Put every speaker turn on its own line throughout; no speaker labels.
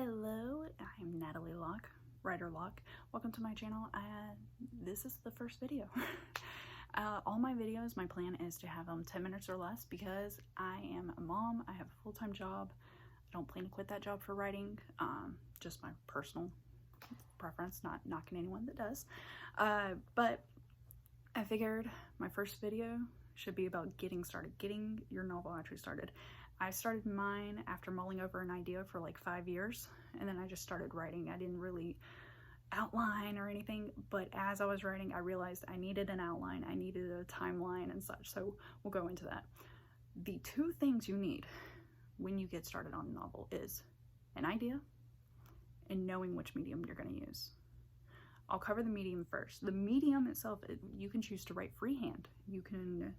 Hello, I'm Natalie Locke, Writer Locke. Welcome to my channel. This is the first video. All my videos, my plan is to have them 10 minutes or less because I am a mom. I have a full-time job. I don't plan to quit that job for writing. Just my personal preference, not knocking anyone that does. But I figured my first video should be about getting started, getting your novel actually started. I started mine after mulling over an idea for like 5 years, and then I just started writing. I didn't really outline or anything, but as I was writing, I realized I needed an outline, I needed a timeline and such, so we'll go into that. The two things you need when you get started on a novel is an idea and knowing which medium you're going to use. I'll cover the medium first. The medium itself, you can choose to write freehand. You can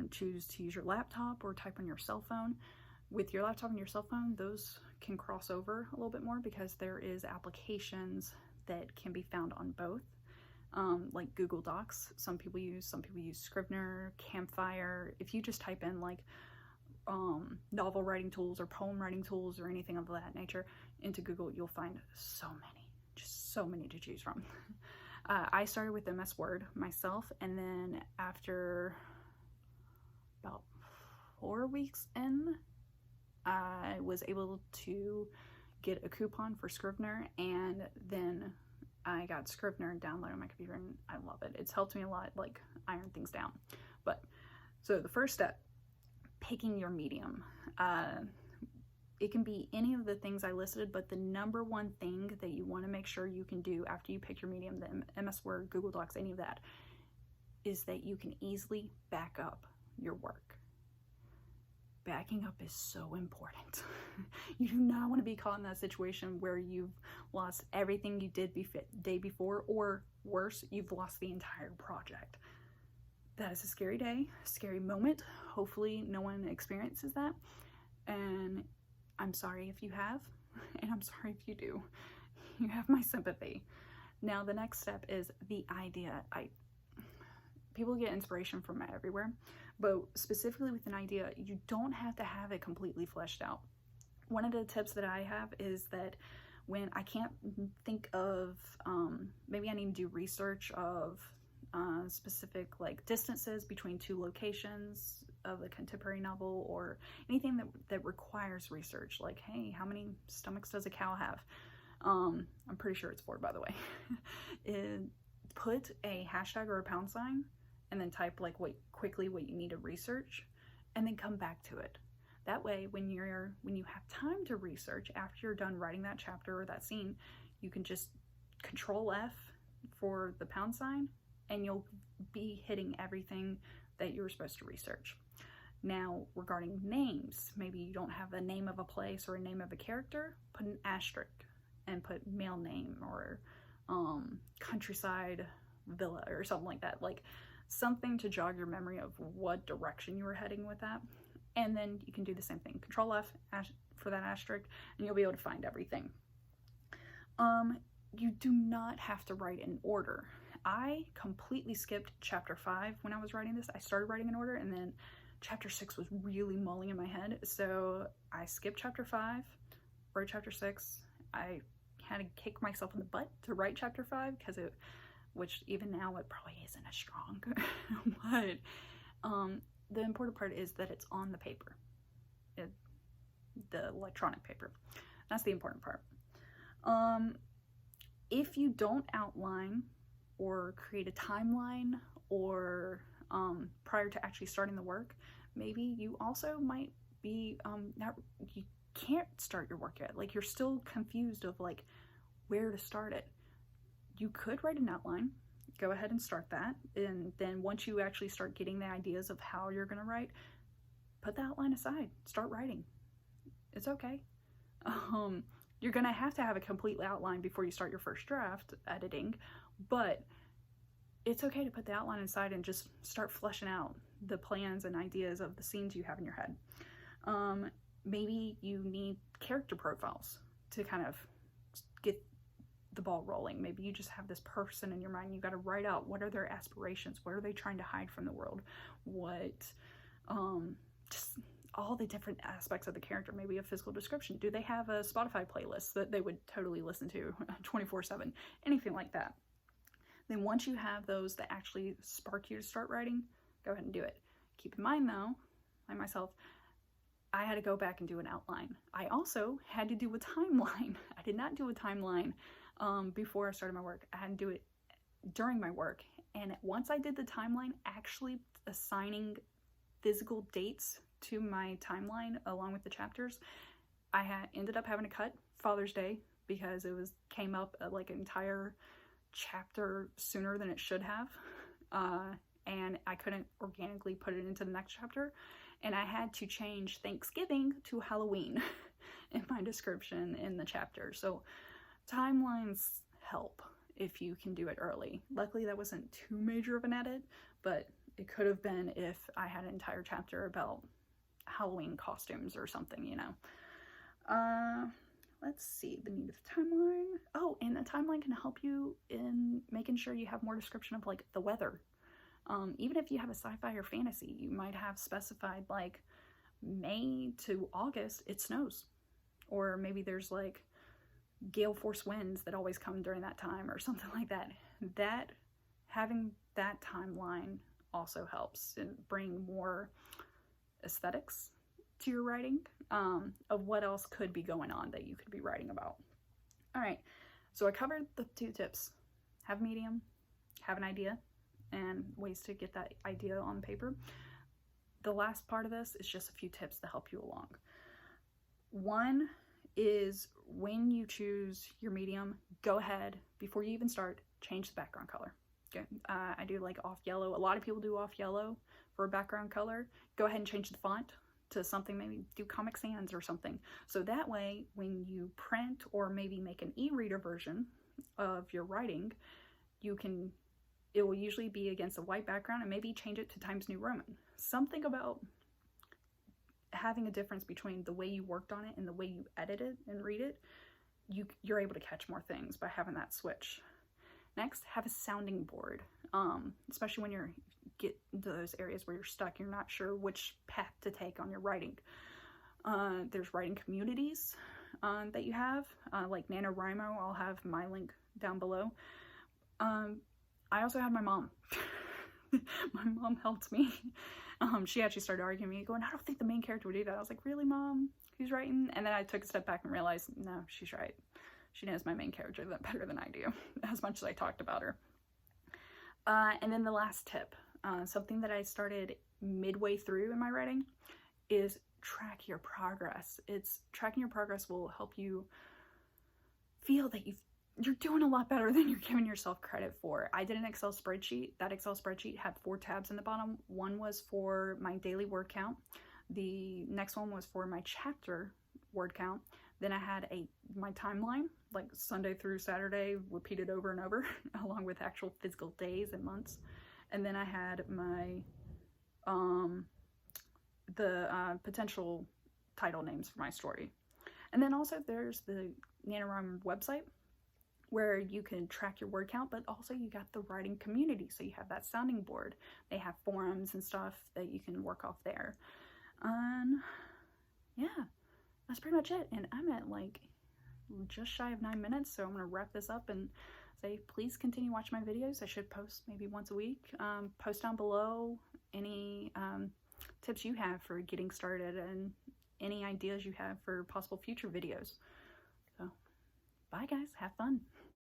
choose to use your laptop or type on your cell phone. With your laptop and your cell phone, those can cross over a little bit more because there is applications that can be found on both, like Google Docs. Some people use Scrivener, Campfire. If you just type in like novel writing tools or poem writing tools or anything of that nature into Google, you'll find so many to choose from. I started with MS Word myself, and then after about 4 weeks in, I was able to get a coupon for Scrivener, and then I got Scrivener and downloaded on my computer, and I love it. It's helped me a lot, like iron things down. But so the first step, picking your medium. It can be any of the things I listed, but the number one thing that you want to make sure you can do after you pick your medium, the MS Word, Google Docs, any of that, is that you can easily back up your work. Backing up is so important. You do not want to be caught in that situation where you've lost everything you did day before, or worse, you've lost the entire project. That is a scary day, scary moment. Hopefully no one experiences that, and I'm sorry if you have, and I'm sorry if you do. You have my sympathy. Now the next step is the idea. People get inspiration from everywhere, but specifically with an idea, you don't have to have it completely fleshed out. One of the tips that I have is that when I can't think of, maybe I need to do research of specific like distances between two locations of a contemporary novel, or anything that requires research, like, hey, how many stomachs does a cow have? I'm pretty sure it's 4, by the way. Put a hashtag or a pound sign and then type like quickly what you need to research, and then come back to it. That way, when you have time to research after you're done writing that chapter or that scene, you can just Control F for the pound sign, and you'll be hitting everything that you were supposed to research. Now, regarding names, maybe you don't have a name of a place or a name of a character, put an asterisk and put male name or countryside villa or something like that. Like something to jog your memory of what direction you were heading with that. And then you can do the same thing. Control F for that asterisk, and you'll be able to find everything. You do not have to write in order. I completely skipped chapter 5 when I was writing this. I started writing in order, and then chapter 6 was really mulling in my head. So I skipped chapter 5, wrote chapter 6. I had to kick myself in the butt to write chapter 5 because which even now it probably isn't as strong. But the important part is that it's on the paper, the electronic paper. That's the important part. If you don't outline or create a timeline or prior to actually starting the work, maybe you also might be you can't start your work yet. Like you're still confused of like where to start it. You could write an outline, go ahead and start that, and then once you actually start getting the ideas of how you're going to write, put the outline aside, start writing. It's okay. You're going to have a complete outline before you start your first draft editing, but it's okay to put the outline aside and just start fleshing out the plans and ideas of the scenes you have in your head. Maybe you need character profiles to kind of get the ball rolling. Maybe you just have this person in your mind. You got to write out what are their aspirations, what are they trying to hide from the world, what just all the different aspects of the character, maybe a physical description. Do they have a Spotify playlist that they would totally listen to 24/7? Anything like that. Then once you have those that actually spark you to start writing, go ahead and do it. Keep in mind though, I myself, I had to go back and do an outline. I also had to do a timeline. I did not do a timeline before I started my work. I had to do it during my work. And once I did the timeline, actually assigning physical dates to my timeline along with the chapters, I ended up having to cut Father's Day because it came up like an entire chapter sooner than it should have. And I couldn't organically put it into the next chapter. And I had to change Thanksgiving to Halloween in my description in the chapter. So timelines help if you can do it early. Luckily that wasn't too major of an edit, but it could have been if I had an entire chapter about Halloween costumes or something, you know. Let's see, the need of the timeline. Oh, and the timeline can help you in making sure you have more description of like the weather. Even if you have a sci-fi or fantasy, you might have specified like May to August, it snows. Or maybe there's like gale force winds that always come during that time or something like that. Having that timeline also helps and bring more aesthetics to your writing of what else could be going on that you could be writing about. All right, so I covered the 2 tips. Have a medium, have an idea, and ways to get that idea on paper. The last part of this is just a few tips to help you along. One is when you choose your medium, go ahead, before you even start, change the background color. Okay. I do like off yellow. A lot of people do off yellow for a background color. Go ahead and change the font to something, maybe do Comic Sans or something. So that way, when you print or maybe make an e-reader version of your writing, it will usually be against a white background, and maybe change it to Times New Roman. Something about having a difference between the way you worked on it and the way you edit it and read it, you're able to catch more things by having that switch. Next, have a sounding board, especially when you get into those areas where you're stuck, you're not sure which path to take on your writing. There's writing communities that you have, like NaNoWriMo. I'll have my link down below. I also had my mom. My mom helped me. She actually started arguing with me, going, I don't think the main character would do that. I was like, really, Mom? Who's writing? And then I took a step back and realized, no, she's right. She knows my main character better than I do, as much as I talked about her. And then the last tip, something that I started midway through in my writing, is track your progress. Tracking your progress will help you feel that you're doing a lot better than you're giving yourself credit for. I did an Excel spreadsheet. That Excel spreadsheet had 4 tabs in the bottom. One was for my daily word count. The next one was for my chapter word count. Then I had my timeline, like Sunday through Saturday, repeated over and over, along with actual physical days and months. And then I had my potential title names for my story. And then also there's the NaNoWriMo website, where you can track your word count, but also you got the writing community. So you have that sounding board. They have forums and stuff that you can work off there. Yeah, that's pretty much it. And I'm at like just shy of 9 minutes. So I'm gonna wrap this up and say, please continue watching my videos. I should post maybe once a week. Post down below any tips you have for getting started and any ideas you have for possible future videos. So bye guys, have fun.